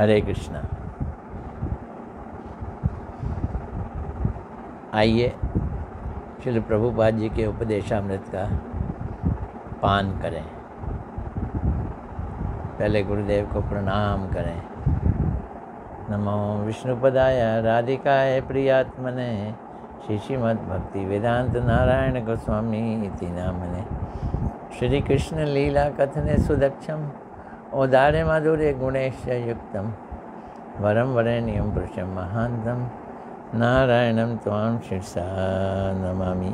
हरे कृष्णा। आइए श्री प्रभुपाद जी के उपदेशामृत का पान करें। पहले गुरुदेव को प्रणाम करें। नमो विष्णुपदाय राधिकाय प्रियात्मने श्रीमद् भक्ति वेदांत नारायण गोस्वामी इति नामने। श्री कृष्ण लीला कथने सुदक्षम औदार्य माधुर्य गुणेश युक्तम वरम वरेण्यं पुरुषं महांतं नारायणं त्वां शिरसा नमामि।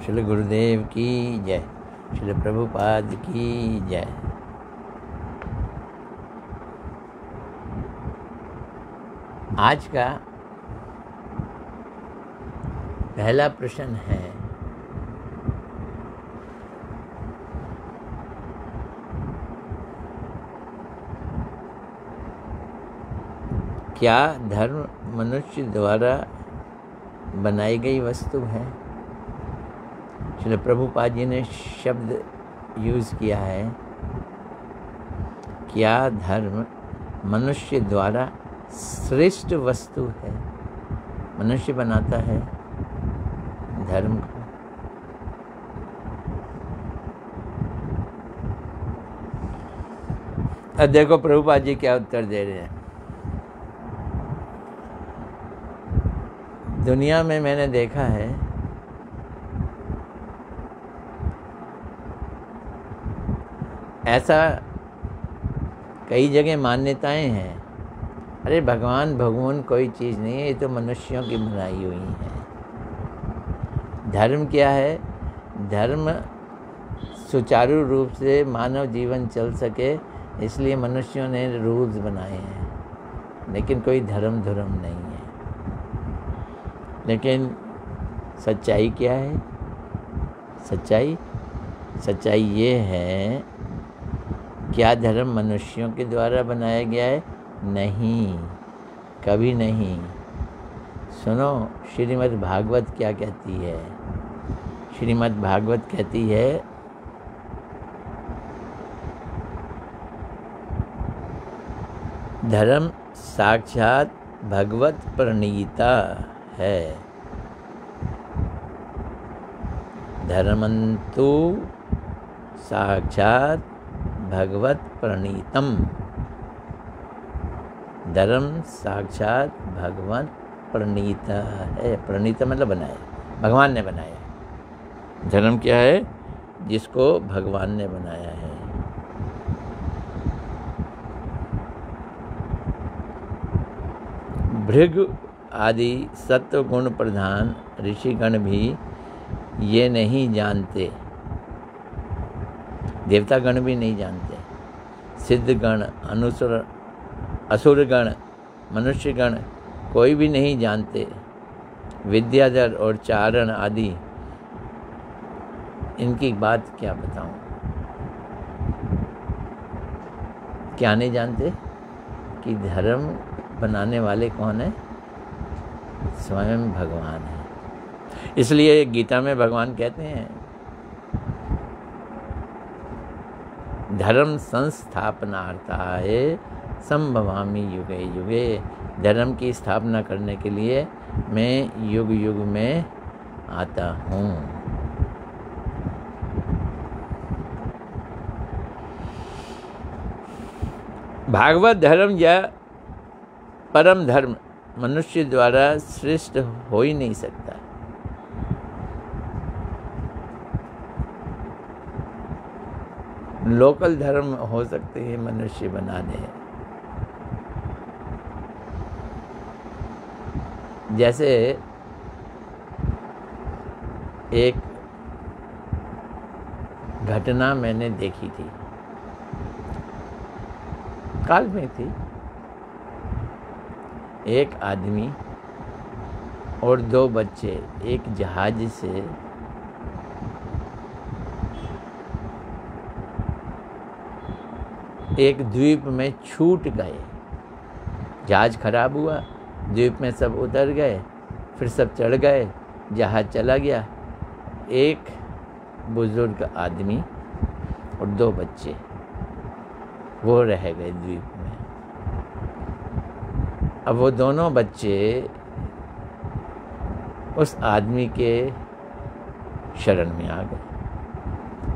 श्री गुरुदेव की जय, श्री प्रभुपाद की जय। आज का पहला प्रश्न है, क्या धर्म मनुष्य द्वारा बनाई गई वस्तु है? श्री प्रभुपाद जी ने शब्द यूज़ किया है, क्या धर्म मनुष्य द्वारा श्रेष्ठ वस्तु है? मनुष्य बनाता है धर्म को। अब देखो प्रभुपाद जी क्या उत्तर दे रहे हैं। दुनिया में मैंने देखा है ऐसा कई जगह मान्यताएं हैं, अरे भगवान कोई चीज़ नहीं है, ये तो मनुष्यों की बनाई हुई है। धर्म क्या है? धर्म सुचारू रूप से मानव जीवन चल सके इसलिए मनुष्यों ने रूल्स बनाए हैं, लेकिन कोई धर्म नहीं है। लेकिन सच्चाई क्या है? सच्चाई ये है, क्या धर्म मनुष्यों के द्वारा बनाया गया है? नहीं, कभी नहीं। सुनो श्रीमद् भागवत क्या कहती है। श्रीमद् भागवत कहती है, धर्म साक्षात भगवत प्रणीता है। धर्मंतु साक्षात भगवत प्रणीतम। धर्म साक्षात भगवत प्रणीता है। प्रणीता मतलब बनाया, भगवान ने बनाया। धर्म क्या है? जिसको भगवान ने बनाया है। भृगु आदि सत्व गुण प्रधान ऋषिगण भी ये नहीं जानते, देवतागण भी नहीं जानते, सिद्धगण, असुरगण, मनुष्यगण कोई भी नहीं जानते। विद्याधर और चारण आदि, इनकी बात क्या बताऊं, क्या नहीं जानते कि धर्म बनाने वाले कौन है? स्वयं भगवान है। इसलिए गीता में भगवान कहते हैं, धर्म संस्थापनार्थाय संभवामि युगे युगे। धर्म की स्थापना करने के लिए मैं युग युग में आता हूँ। भागवत धर्म या परम धर्म मनुष्य द्वारा श्रेष्ठ हो ही नहीं सकता। लोकल धर्म हो सकते हैं मनुष्य बना दे। जैसे एक घटना मैंने देखी थी, काल में थी। एक आदमी और 2 बच्चे एक जहाज से एक द्वीप में छूट गए। जहाज खराब हुआ, द्वीप में सब उतर गए, फिर सब चढ़ गए, जहाज चला गया। एक बुजुर्ग आदमी और 2 बच्चे वो रह गए द्वीप में। अब वो दोनों बच्चे उस आदमी के शरण में आ गए।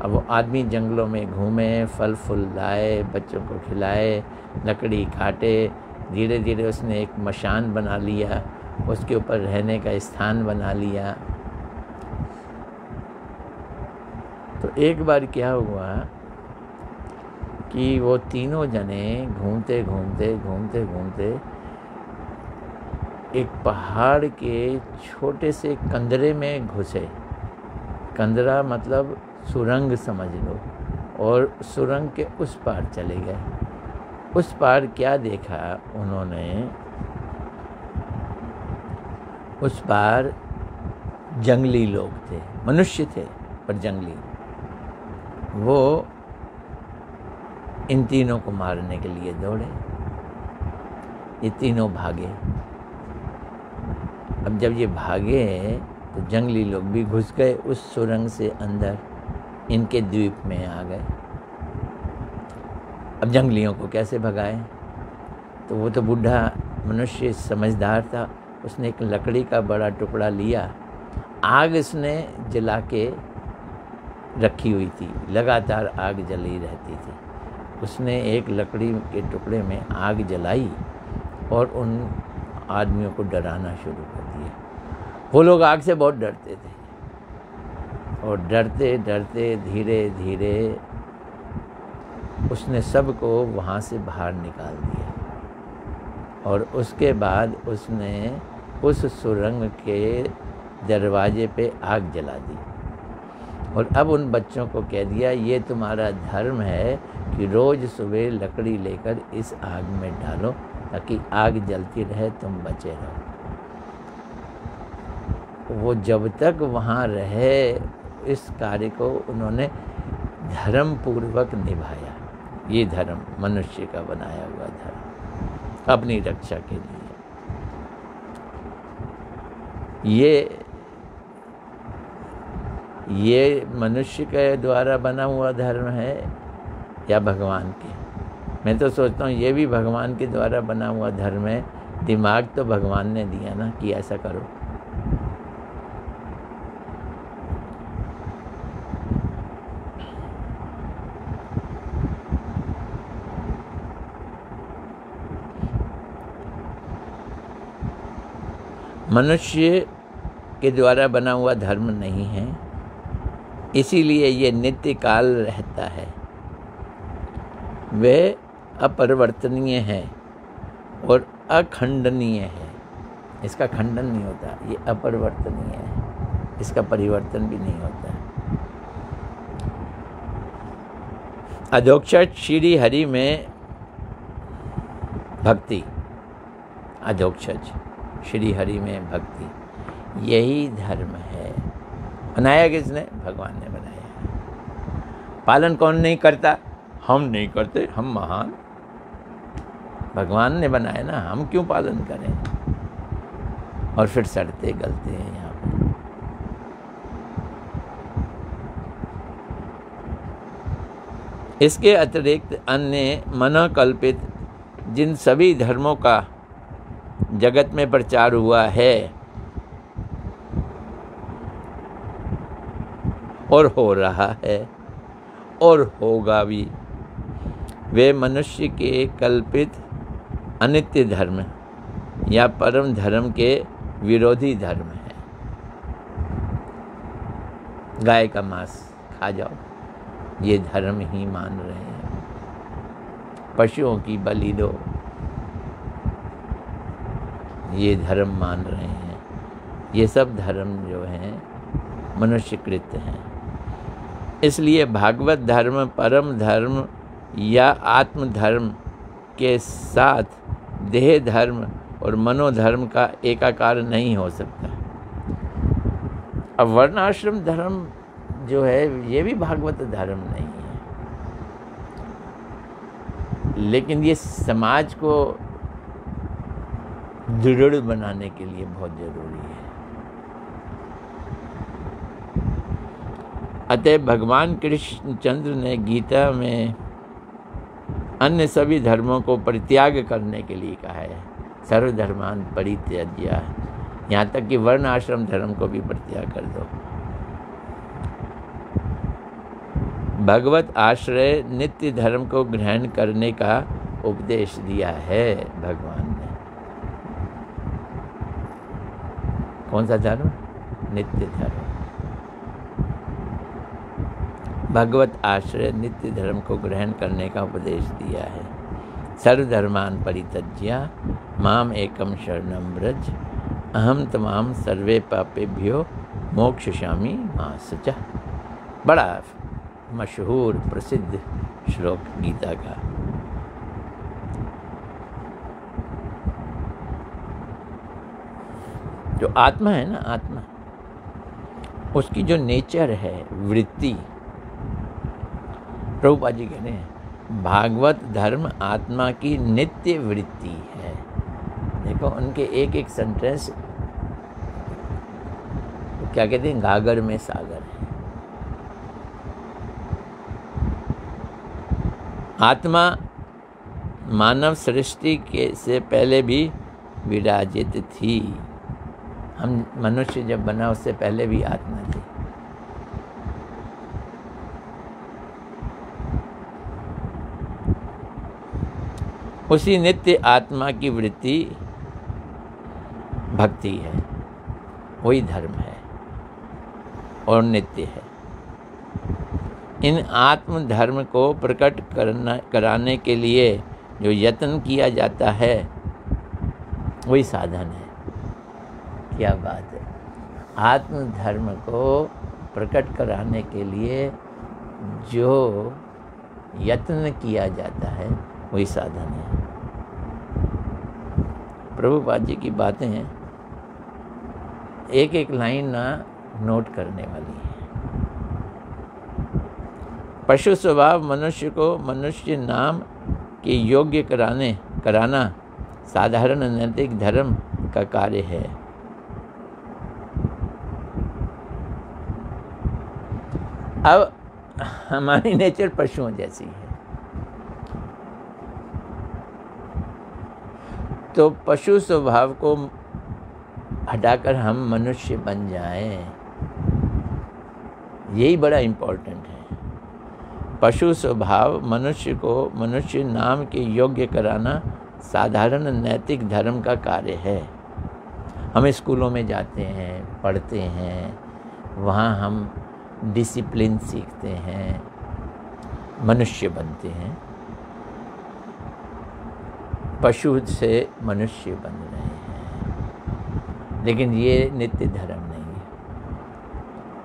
अब वो आदमी जंगलों में घूमे, फल फूल लाए, बच्चों को खिलाए, लकड़ी काटे। धीरे धीरे उसने एक मशान बना लिया, उसके ऊपर रहने का स्थान बना लिया। तो एक बार क्या हुआ कि वो तीनों जने घूमते घूमते घूमते घूमते एक पहाड़ के छोटे से कंदरे में घुसे। कंदरा मतलब सुरंग समझ लो, और सुरंग के उस पार चले गए। उस पार क्या देखा उन्होंने, उस पार जंगली लोग थे, मनुष्य थे पर जंगली। वो इन तीनों को मारने के लिए दौड़े। ये तीनों भागे। अब जब ये भागे तो जंगली लोग भी घुस गए उस सुरंग से अंदर, इनके द्वीप में आ गए। अब जंगलियों को कैसे भगाए? तो वो तो बूढ़ा मनुष्य समझदार था, उसने एक लकड़ी का बड़ा टुकड़ा लिया, आग उसने जला के रखी हुई थी, लगातार आग जली रहती थी। उसने एक लकड़ी के टुकड़े में आग जलाई और उन आदमियों को डराना शुरू कर दिया। वो लोग आग से बहुत डरते थे और डरते डरते धीरे धीरे उसने सबको वहाँ से बाहर निकाल दिया। और उसके बाद उसने उस सुरंग के दरवाजे पे आग जला दी और अब उन बच्चों को कह दिया, ये तुम्हारा धर्म है कि रोज़ सुबह लकड़ी लेकर इस आग में डालो ताकि आग जलती रहे, तुम बचे रहो। वो जब तक वहाँ रहे इस कार्य को उन्होंने धर्म पूर्वक निभाया। ये धर्म मनुष्य का बनाया हुआ धर्म, अपनी रक्षा के लिए। ये मनुष्य के द्वारा बना हुआ धर्म है या भगवान के? मैं तो सोचता हूँ ये भी भगवान के द्वारा बना हुआ धर्म है। दिमाग तो भगवान ने दिया ना कि ऐसा करो। मनुष्य के द्वारा बना हुआ धर्म नहीं है, इसीलिए ये नित्य काल रहता है। वह अपरिवर्तनीय है और अखंडनीय है। इसका खंडन नहीं होता, ये अपरिवर्तनीय है, इसका परिवर्तन भी नहीं होता। अधोक्षज श्री हरि में भक्ति, अधोक्षज श्री हरि में भक्ति, यही धर्म है। बनाया किसने? भगवान ने बनाया। पालन कौन नहीं करता? हम नहीं करते, हम महान। भगवान ने बनाया ना, हम क्यों पालन करें? और फिर सड़ते गलते हैं यहाँ पे। इसके अतिरिक्त अन्य मनोकल्पित जिन सभी धर्मों का जगत में प्रचार हुआ है और हो रहा है और होगा भी, वे मनुष्य के कल्पित अनित्य धर्म या परम धर्म के विरोधी धर्म है। गाय का मांस खा जाओ, ये धर्म ही मान रहे हैं। पशुओं की बलि दो, ये धर्म मान रहे हैं। ये सब धर्म जो हैं मनुष्यकृत हैं। इसलिए भागवत धर्म परम धर्म या आत्म धर्म के साथ देह धर्म और मनोधर्म का एकाकार नहीं हो सकता। अब वर्णाश्रम धर्म जो है ये भी भागवत धर्म नहीं है, लेकिन ये समाज को दृढ़ बनाने के लिए बहुत ज़रूरी है। अतः भगवान कृष्णचंद्र ने गीता में अन्य सभी धर्मों को परित्याग करने के लिए कहा है, सर्वधर्मान परित्यज्य, यहाँ तक कि वर्ण आश्रम धर्म को भी परित्याग कर दो। भगवत आश्रय नित्य धर्म को ग्रहण करने का उपदेश दिया है भगवान ने। कौन सा धर्म? नित्य धर्म। भगवत आश्रय नित्य धर्म को ग्रहण करने का उपदेश दिया है। सर्वधर्मान परित्यज्य माम एकम शरणम व्रज अहम तमाम सर्वे पापेभ्यो मोक्षयिष्यामि मा शुचः। बड़ा मशहूर प्रसिद्ध श्लोक गीता का। जो आत्मा है ना, आत्मा, उसकी जो नेचर है, वृत्ति, प्रभुपाद जी कहते हैं भागवत धर्म आत्मा की नित्य वृत्ति है। देखो उनके एक एक सेंटेंस क्या कहते हैं, गागर में सागर है। आत्मा मानव सृष्टि के से पहले भी विराजित थी। हम मनुष्य जब बना उससे पहले भी आत्मा थी। उसी नित्य आत्मा की वृत्ति भक्ति है, वही धर्म है और नित्य है। इन आत्म धर्म को प्रकट कराने के लिए जो यत्न किया जाता है वही साधन है। क्या बात है! आत्म धर्म को प्रकट कराने के लिए जो यत्न किया जाता है वही साधन है। प्रभुपाद जी की बातें हैं, एक एक लाइन ना नोट करने वाली है। पशु स्वभाव मनुष्य को मनुष्य नाम के योग्य कराना साधारण नैतिक धर्म का कार्य है। अब हमारी नेचर पशुओं जैसी है, तो पशु स्वभाव को हटाकर हम मनुष्य बन जाएं, यही बड़ा इम्पोर्टेंट है। पशु स्वभाव मनुष्य को मनुष्य नाम के योग्य कराना साधारण नैतिक धर्म का कार्य है। हम स्कूलों में जाते हैं, पढ़ते हैं, वहाँ हम डिसिप्लिन सीखते हैं, मनुष्य बनते हैं। पशु से मनुष्य बन रहे हैं, लेकिन ये नित्य धर्म नहीं है।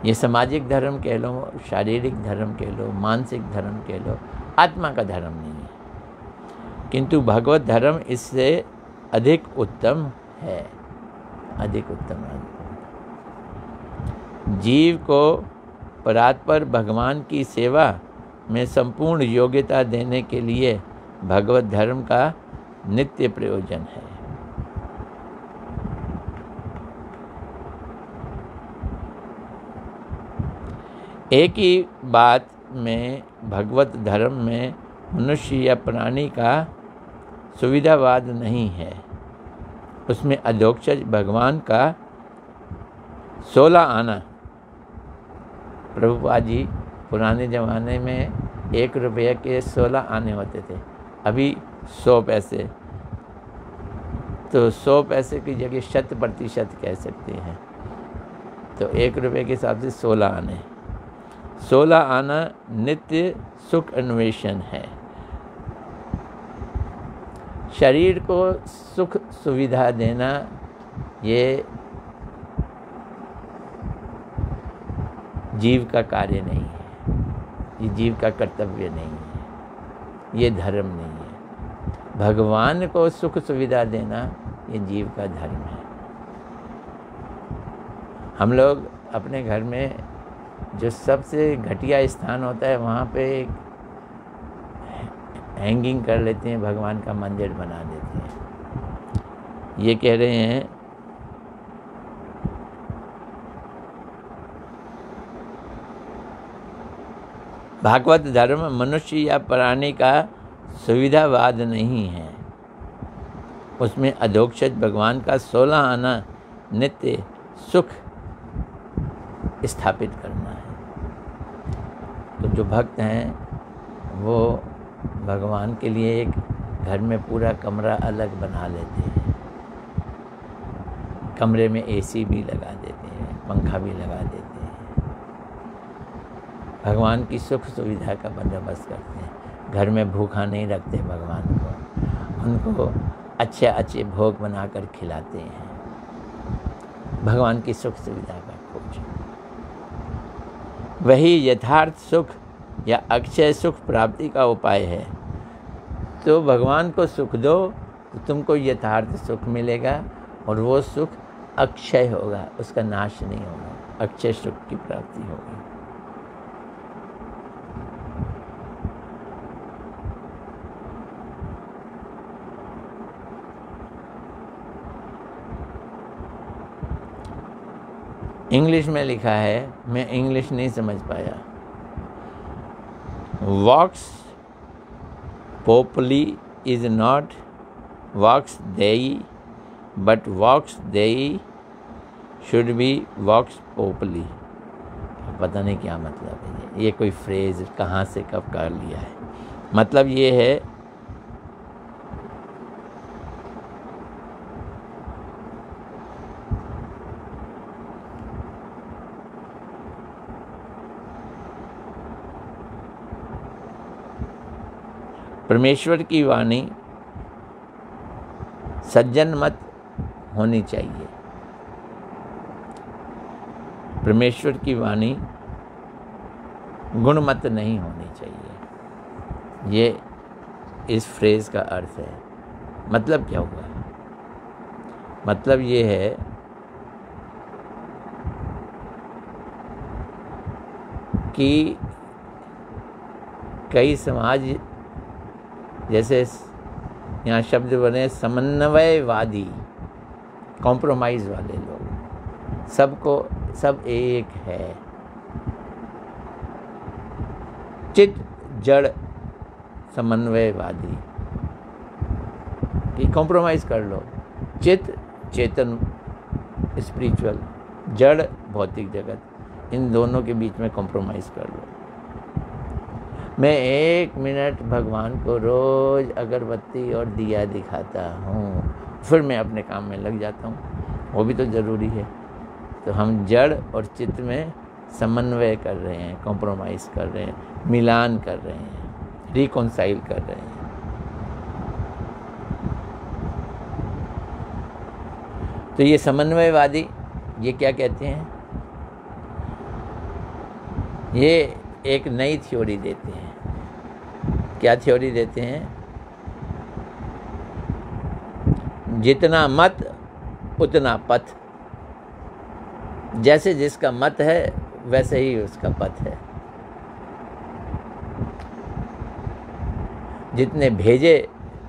ये सामाजिक धर्म कह लो, शारीरिक धर्म कह लो, मानसिक धर्म कह लो, आत्मा का धर्म नहीं है। किंतु भगवत धर्म इससे अधिक उत्तम है, अधिक उत्तम है। जीव को परात्पर भगवान की सेवा में संपूर्ण योग्यता देने के लिए भगवत धर्म का नित्य प्रयोजन है। एक ही बात में भगवत धर्म में मनुष्य या प्राणी का सुविधावाद नहीं है। उसमें अधोक्षज भगवान का 16 आना। प्रभुपाद जी पुराने ज़माने में 1 रुपये के 16 आने होते थे, अभी 100 पैसे, तो 100 पैसे की जगह 100% कह सकते हैं। तो 1 रुपये के हिसाब से 16 आने। 16 आना नित्य सुख अन्वेषण है। शरीर को सुख सुविधा देना ये जीव का कार्य नहीं है, ये जीव का कर्तव्य नहीं है, ये धर्म नहीं है। भगवान को सुख सुविधा देना ये जीव का धर्म है। हम लोग अपने घर में जो सबसे घटिया स्थान होता है वहाँ पे हैंगिंग कर लेते हैं, भगवान का मंदिर बना देते हैं। ये कह रहे हैं भागवत धर्म मनुष्य या प्राणी का सुविधावाद नहीं है। उसमें अधोक्षज भगवान का 16 आना नित्य सुख स्थापित करना है। तो जो भक्त हैं वो भगवान के लिए एक घर में पूरा कमरा अलग बना लेते हैं, कमरे में एसी भी लगा देते हैं, पंखा भी लगा देते हैं, भगवान की सुख सुविधा का बंदोबस्त करते हैं। घर में भूखा नहीं रखते भगवान को, उनको अच्छे अच्छे भोग बनाकर खिलाते हैं। भगवान की सुख सुविधा का खोज, वही यथार्थ सुख या अक्षय सुख प्राप्ति का उपाय है। तो भगवान को सुख दो तो तुमको यथार्थ सुख मिलेगा और वो सुख अक्षय होगा, उसका नाश नहीं होगा, अक्षय सुख की प्राप्ति होगी। इंग्लिश में लिखा है, मैं इंग्लिश नहीं समझ पाया। वॉक्स पोपली इज नॉट वॉक्स देई बट वॉक्स देई शुड बी वॉक्स पोपली। पता नहीं क्या मतलब है ये कोई फ्रेज कहाँ से कब कर लिया है। मतलब ये है परमेश्वर की वाणी सज्जन मत होनी चाहिए। परमेश्वर की वाणी गुणमत नहीं होनी चाहिए। ये इस फ्रेज का अर्थ है। मतलब क्या हुआ? मतलब ये है कि कई समाज, जैसे यहाँ शब्द बने समन्वयवादी, कॉम्प्रोमाइज़ वाले लोग, सब एक है। चित जड़ समन्वयवादी कि कॉम्प्रोमाइज़ कर लो। चित चेतन स्पिरिचुअल, जड़ भौतिक जगत, इन दोनों के बीच में कॉम्प्रोमाइज़ कर लो। मैं 1 मिनट भगवान को रोज़ अगरबत्ती और दिया दिखाता हूँ, फिर मैं अपने काम में लग जाता हूँ, वो भी तो ज़रूरी है। तो हम जड़ और चित्त में समन्वय कर रहे हैं, कॉम्प्रोमाइज़ कर रहे हैं, मिलान कर रहे हैं, रिकॉन्साइल कर रहे हैं। तो ये समन्वयवादी ये क्या कहते हैं? ये एक नई थ्योरी देते हैं। क्या थ्योरी देते हैं? जितना मत उतना पथ। जैसे जिसका मत है वैसे ही उसका पथ है। जितने भेजे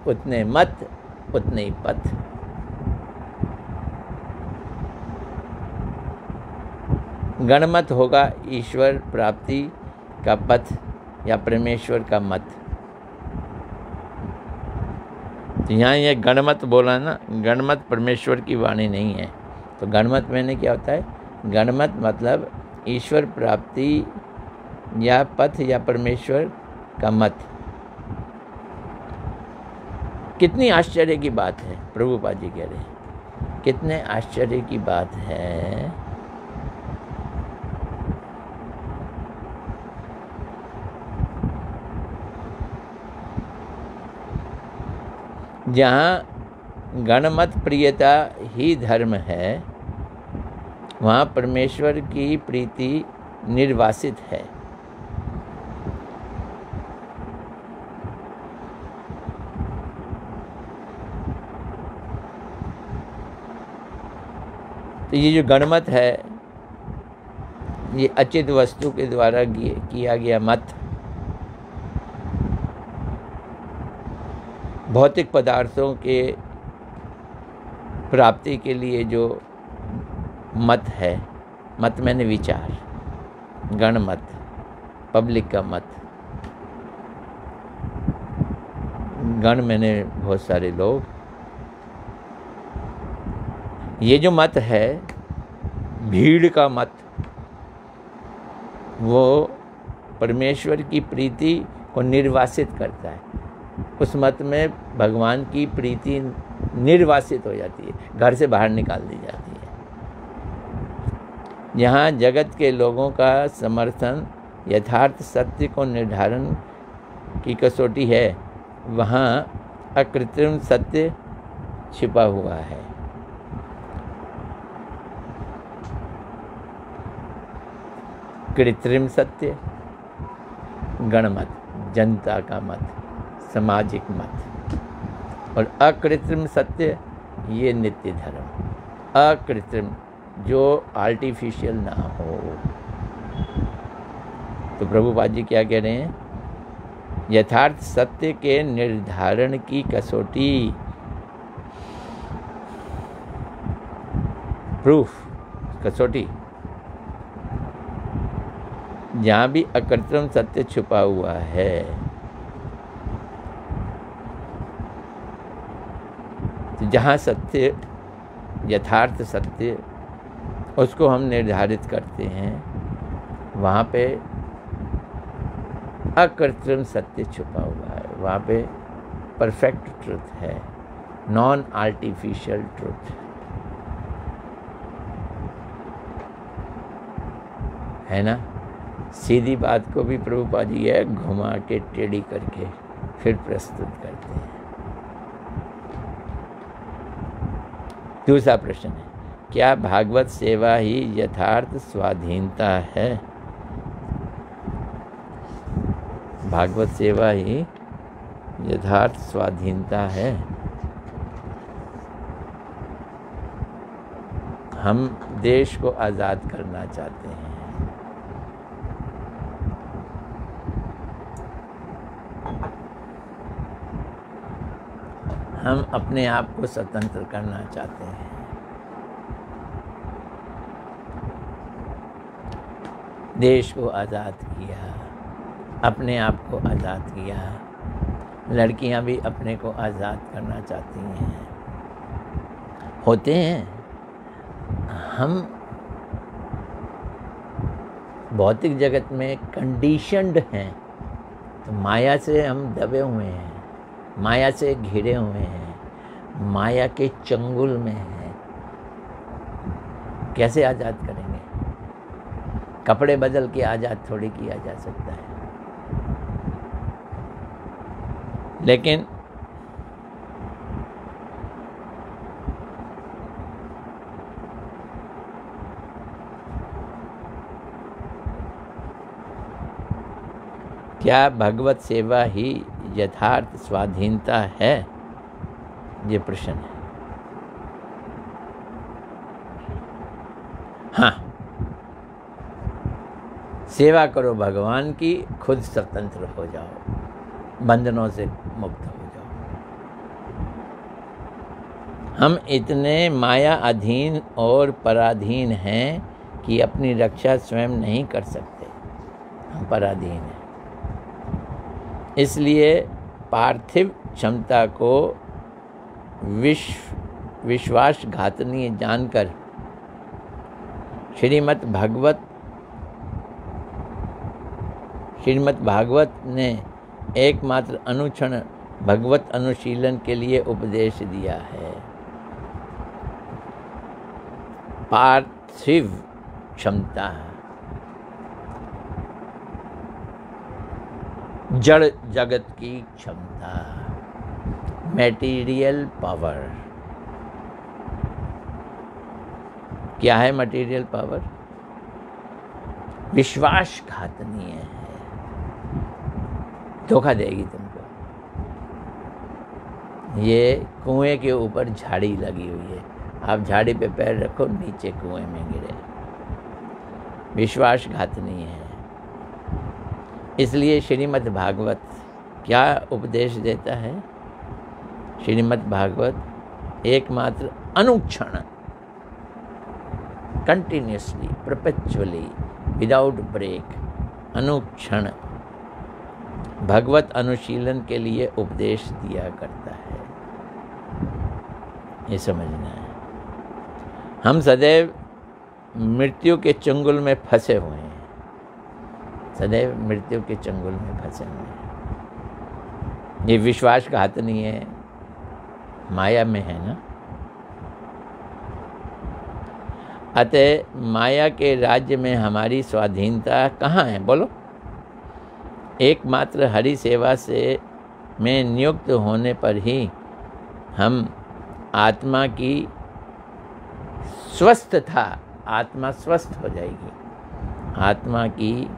उतने मत उतने ही पथ। गणमत होगा ईश्वर प्राप्ति का पथ या परमेश्वर का मत। तो यहाँ ये गणमत बोला ना, गणमत परमेश्वर की वाणी नहीं है। तो गणमत मैंने क्या होता है? गणमत मतलब ईश्वर प्राप्ति या पथ या परमेश्वर का मत। कितनी आश्चर्य की बात है, प्रभुपाद जी कह रहे हैं, कितने आश्चर्य की बात है। जहाँ गणमत प्रियता ही धर्म है, वहाँ परमेश्वर की प्रीति निर्वासित है। तो ये जो गणमत है, ये अचित वस्तु के द्वारा किया गया मत, भौतिक पदार्थों के प्राप्ति के लिए जो मत है, मत मैंने विचार, गणमत, पब्लिक का मत, गण मैंने बहुत सारे लोग, ये जो मत है भीड़ का मत, वो परमेश्वर की प्रीति को निर्वासित करता है। उस मत में भगवान की प्रीति निर्वासित हो जाती है, घर से बाहर निकाल दी जाती है। यहाँ जगत के लोगों का समर्थन यथार्थ सत्य को निर्धारण की कसौटी है, वहाँ अकृत्रिम सत्य छिपा हुआ है। कृत्रिम सत्य गणमत, जनता का मत, सामाजिक मत, और अकृत्रिम सत्य ये नित्य धर्म। अकृत्रिम जो आर्टिफिशियल ना हो। तो प्रभुपाद जी क्या कह रहे हैं? यथार्थ सत्य के निर्धारण की कसौटी, प्रूफ, कसौटी, जहाँ भी अकृत्रिम सत्य छुपा हुआ है, तो जहाँ सत्य, यथार्थ सत्य, उसको हम निर्धारित करते हैं, वहाँ पे अकृत्रिम सत्य छुपा हुआ है, वहाँ पे परफेक्ट ट्रुथ है, नॉन आर्टिफिशियल ट्रुथ है ना। सीधी बात को भी प्रभुपाद जी है घुमा के टेढ़ी करके फिर प्रस्तुत करते हैं। दूसरा प्रश्न है, क्या भागवत सेवा ही यथार्थ स्वाधीनता है? भागवत सेवा ही यथार्थ स्वाधीनता है। हम देश को आज़ाद करना चाहते हैं, हम अपने आप को स्वतंत्र करना चाहते हैं, देश को आज़ाद किया, अपने आप को आज़ाद किया, लड़कियां भी अपने को आज़ाद करना चाहती हैं, होते हैं। हम भौतिक जगत में कंडीशन्ड हैं, तो माया से हम दबे हुए हैं, माया से घिरे हुए हैं, माया के चंगुल में हैं। कैसे आज़ाद करेंगे? कपड़े बदल के आज़ाद थोड़ी किया जा सकता है। लेकिन क्या भगवत सेवा ही यथार्थ स्वाधीनता है? ये प्रश्न है। हाँ, सेवा करो भगवान की, खुद स्वतंत्र हो जाओ, बंधनों से मुक्त हो जाओ। हम इतने माया अधीन और पराधीन हैं कि अपनी रक्षा स्वयं नहीं कर सकते, हम पराधीन हैं। इसलिए पार्थिव क्षमता को विश्वासघातनीय जानकर श्रीमद् भागवत ने एकमात्र अनुक्षण भगवत अनुशीलन के लिए उपदेश दिया है। पार्थिव क्षमता, जड़ जगत की क्षमता, मटेरियल पावर। क्या है मटेरियल पावर? विश्वासघातनीय है, धोखा देगी तुमको। ये कुएं के ऊपर झाड़ी लगी हुई है, आप झाड़ी पे पैर रखो, नीचे कुएं में गिरे। विश्वासघातनीय है। इसलिए श्रीमद् भागवत क्या उपदेश देता है? श्रीमद् भागवत एकमात्र अनुक्षण, कंटिन्यूसली, परपेचुअली, विदाउट ब्रेक, अनुक्षण भगवत अनुशीलन के लिए उपदेश दिया करता है। ये समझना है। हम सदैव मृत्यु के चंगुल में फंसे हुए हैं, सदैव मृत्यु के चंगुल में फंसे हुए हैं। ये विश्वासघात नहीं है, माया में है ना। अतः माया के राज्य में हमारी स्वाधीनता कहाँ है बोलो? एकमात्र हरि सेवा से में नियुक्त होने पर ही हम आत्मा की स्वस्थता, आत्मा स्वस्थ हो जाएगी, आत्मा की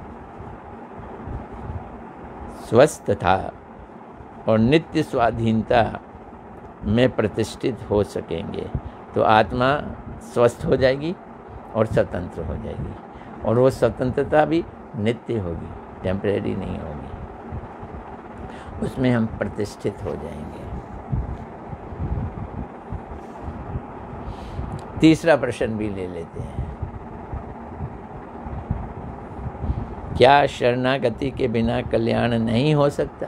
स्वस्थता और नित्य स्वाधीनता में प्रतिष्ठित हो सकेंगे। तो आत्मा स्वस्थ हो जाएगी और स्वतंत्र हो जाएगी, और वो स्वतंत्रता भी नित्य होगी, टेम्परेरी नहीं होगी। उसमें हम प्रतिष्ठित हो जाएंगे। तीसरा प्रश्न भी ले लेते हैं। क्या शरणागति के बिना कल्याण नहीं हो सकता?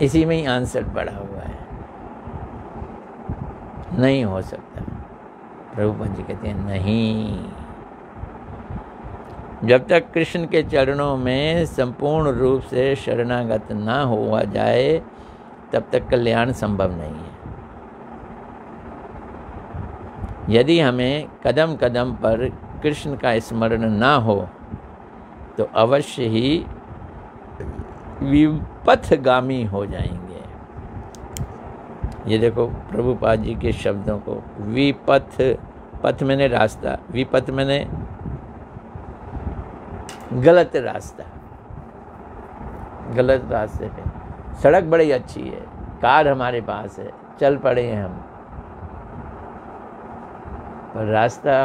इसी में ही आंसर पड़ा हुआ है, नहीं हो सकता। प्रभुपाद जी कहते हैं नहीं। जब तक कृष्ण के चरणों में संपूर्ण रूप से शरणागत ना हुआ जाए तब तक कल्याण संभव नहीं है। यदि हमें कदम कदम पर कृष्ण का स्मरण ना हो तो अवश्य ही विपथगामी हो जाएंगे। ये देखो प्रभुपाद जी के शब्दों को, विपथ, पथ मैंने रास्ता, विपथ मैंने गलत रास्ता, गलत रास्ते पे। सड़क बड़ी अच्छी है, कार हमारे पास है, चल पड़े हैं हम, पर रास्ता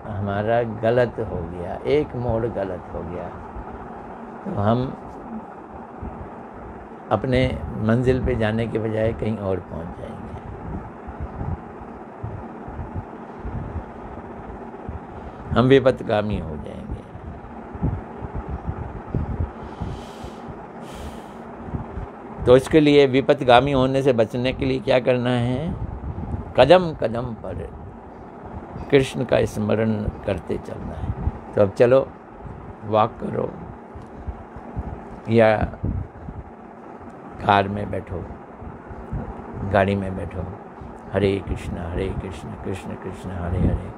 हमारा गलत हो गया, एक मोड़ गलत हो गया, तो हम अपने मंजिल पे जाने के बजाय कहीं और पहुंच जाएंगे। हम विपथगामी हो जाएंगे। तो इसके लिए विपथगामी होने से बचने के लिए क्या करना है? कदम कदम पर कृष्ण का स्मरण करते चलना है। तो अब चलो, वॉक करो या कार में बैठो, गाड़ी में बैठो, हरे कृष्ण कृष्ण कृष्ण हरे हरे,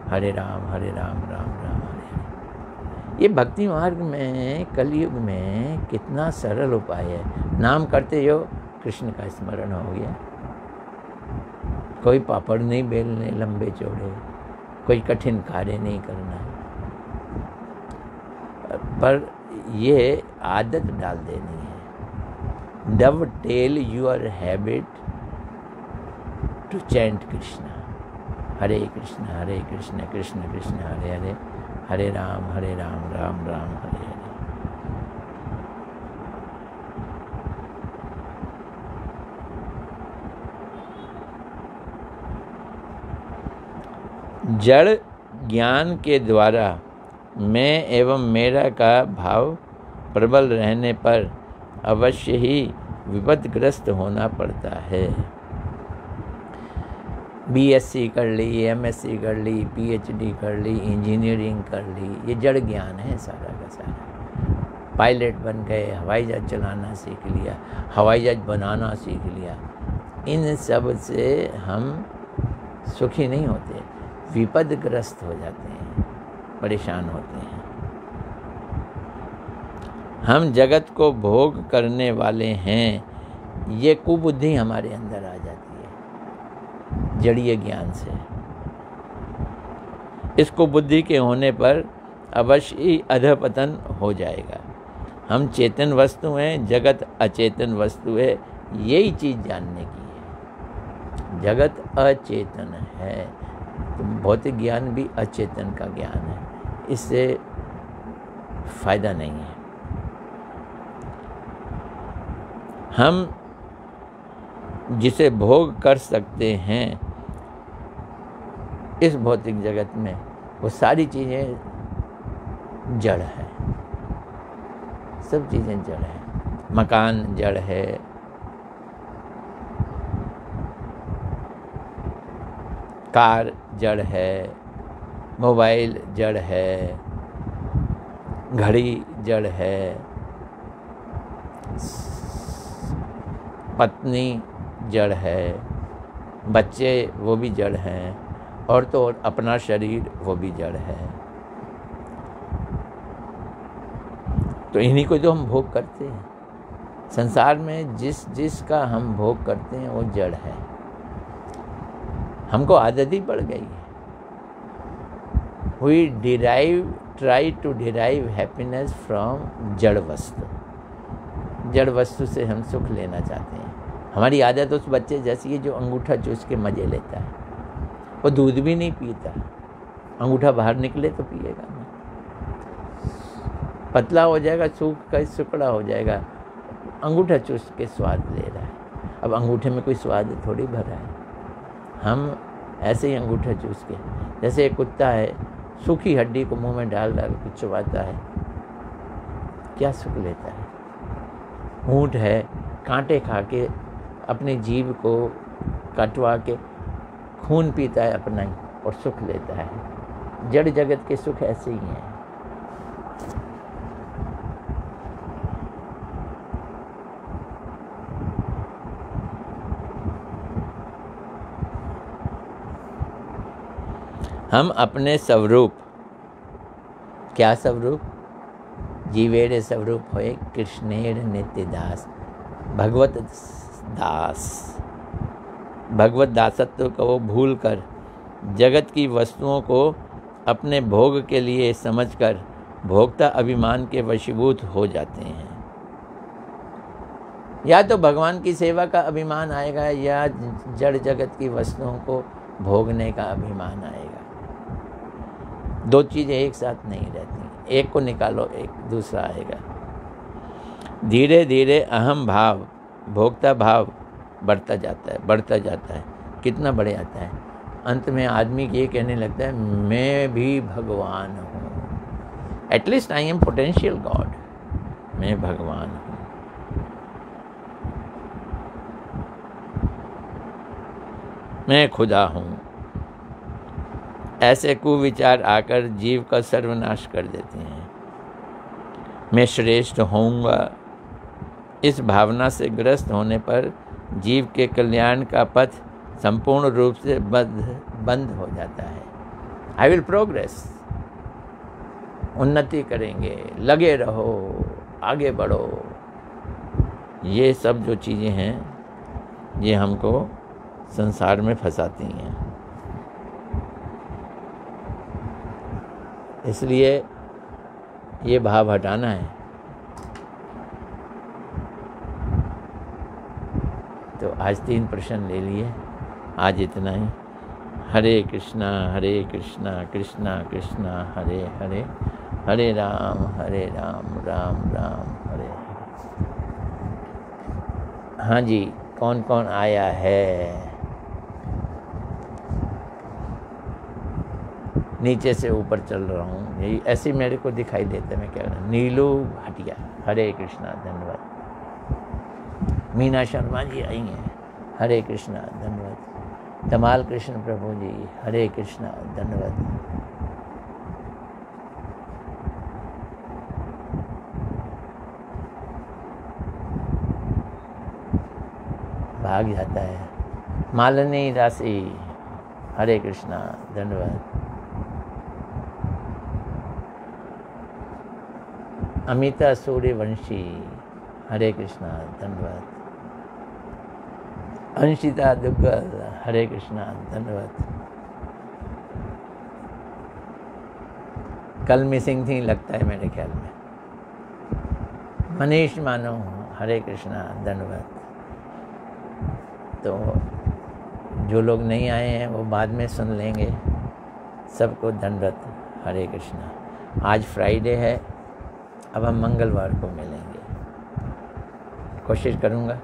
हरे राम राम राम हरे हरे। ये भक्ति मार्ग में, कलयुग में कितना सरल उपाय है। नाम करते हो कृष्ण का स्मरण हो गया। कोई पापड़ नहीं बेलने लंबे चौड़े, कोई कठिन कार्य नहीं करना है, पर ये आदत डाल देनी है। Dovetail your habit to chant Krishna, Hare Krishna Krishna Krishna Hare Hare, Hare Ram Ram Ram Hare Hare. जड़ ज्ञान के द्वारा मैं एवं मेरा का भाव प्रबल रहने पर अवश्य ही विपदग्रस्त होना पड़ता है। बीएससी कर ली, एमएससी कर ली, पीएचडी कर ली, इंजीनियरिंग कर ली, ये जड़ ज्ञान है सारा का सारा। पायलट बन गए, हवाई जहाज चलाना सीख लिया, हवाई जहाज बनाना सीख लिया, इन सब से हम सुखी नहीं होते, विपदग्रस्त हो जाते हैं, परेशान होते हैं। हम जगत को भोग करने वाले हैं, ये कुबुद्धि हमारे अंदर आ जाती है जड़ीय ज्ञान से। इस कुबुद्धि के होने पर अवश्य ही अधपतन हो जाएगा। हम चेतन वस्तु हैं, जगत अचेतन वस्तु है, यही चीज़ जानने की है। जगत अचेतन है तो भौतिक ज्ञान भी अचेतन का ज्ञान है, इससे फायदा नहीं है। हम जिसे भोग कर सकते हैं इस भौतिक जगत में, वो सारी चीज़ें जड़ है, सब चीज़ें जड़ है। मकान जड़ है, कार जड़ है, मोबाइल जड़ है, घड़ी जड़ है, पत्नी जड़ है, बच्चे वो भी जड़ हैं, और तो और अपना शरीर वो भी जड़ है। तो इन्हीं को जो हम भोग करते हैं, संसार में जिसका हम भोग करते हैं वो जड़ है। हमको आदत ही पड़ गई है। We try to derive happiness from जड़ वस्तु। जड़ वस्तु से हम सुख लेना चाहते हैं। हमारी आदत उस बच्चे जैसी है जो अंगूठा चूस के मजे लेता है। वो दूध भी नहीं पीता, अंगूठा बाहर निकले तो पिएगा ना। पतला हो जाएगा, सूख का सुकड़ा हो जाएगा, अंगूठा चूस के स्वाद ले रहा है। अब अंगूठे में कोई स्वाद थोड़ी भरा है। हम ऐसे ही अंगूठा चूस के, जैसे एक कुत्ता है, सूखी हड्डी को मुंह में डाल के चबाता है, क्या सुख लेता है। ऊँट है, कांटे खा के अपनी जीभ को कटवा के खून पीता है अपना ही और सुख लेता है। जड़ जगत के सुख ऐसे ही हैं। हम अपने स्वरूप, क्या स्वरूप, जीवेरे स्वरूप होए कृष्णेर नित्य दास, भगवत दास। भगवत दासत्व को भूल कर जगत की वस्तुओं को अपने भोग के लिए समझकर भोक्ता अभिमान के वशीभूत हो जाते हैं। या तो भगवान की सेवा का अभिमान आएगा या जड़ जगत की वस्तुओं को भोगने का अभिमान आएगा। दो चीज़ें एक साथ नहीं रहती, एक को निकालो एक दूसरा आएगा। धीरे धीरे अहम भाव, भोक्ता भाव बढ़ता जाता है। कितना बढ़ जाता है, अंत में आदमी ये कहने लगता है मैं भी भगवान हूँ। At least I am potential God, मैं भगवान हूँ। मैं खुदा हूँ। ऐसे कुविचार आकर जीव का सर्वनाश कर देते हैं। मैं श्रेष्ठ होऊंगा, इस भावना से ग्रस्त होने पर जीव के कल्याण का पथ संपूर्ण रूप से बंद हो जाता है। आई विल प्रोग्रेस, उन्नति करेंगे, लगे रहो, आगे बढ़ो। ये सब जो चीज़ें हैं ये हमको संसार में फंसाती हैं। इसलिए ये भाव हटाना है। तो आज 3 प्रश्न ले लिए, आज इतना ही। हरे कृष्णा कृष्णा कृष्णा हरे हरे, हरे राम राम राम हरे हरे। हाँ जी, कौन कौन आया है? नीचे से ऊपर चल रहा हूँ, यही ऐसे मेरे को दिखाई देता है। मैं क्या करूँ? नीलू भाटिया, हरे कृष्णा, धन्यवाद। मीना शर्मा जी आई हैं, हरे कृष्णा, धन्यवाद। धमाल कृष्ण प्रभु जी, हरे कृष्णा, धन्यवाद। भाग जाता है। मालिनी राशि, हरे कृष्णा, धन्यवाद। अमिता सूर्यवंशी, हरे कृष्णा, धन्यवाद। अंशिता दुग्गल, हरे कृष्णा, धन्यवाद। कल मिसिंग थी लगता है मेरे ख्याल में। मनीष मानो, हरे कृष्णा, धन्यवाद। तो जो लोग नहीं आए हैं वो बाद में सुन लेंगे। सबको धन्यवाद, हरे कृष्णा। आज फ्राइडे है, अब हम मंगलवार को मिलेंगे। कोशिश करूँगा।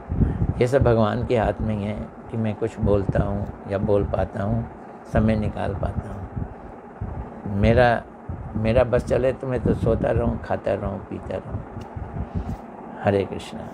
ये सब भगवान के हाथ में ही है कि मैं कुछ बोलता हूँ या बोल पाता हूँ, समय निकाल पाता हूँ। मेरा बस चले तो मैं तो सोता रहूं, खाता रहूं, पीता रहूं। हरे कृष्णा।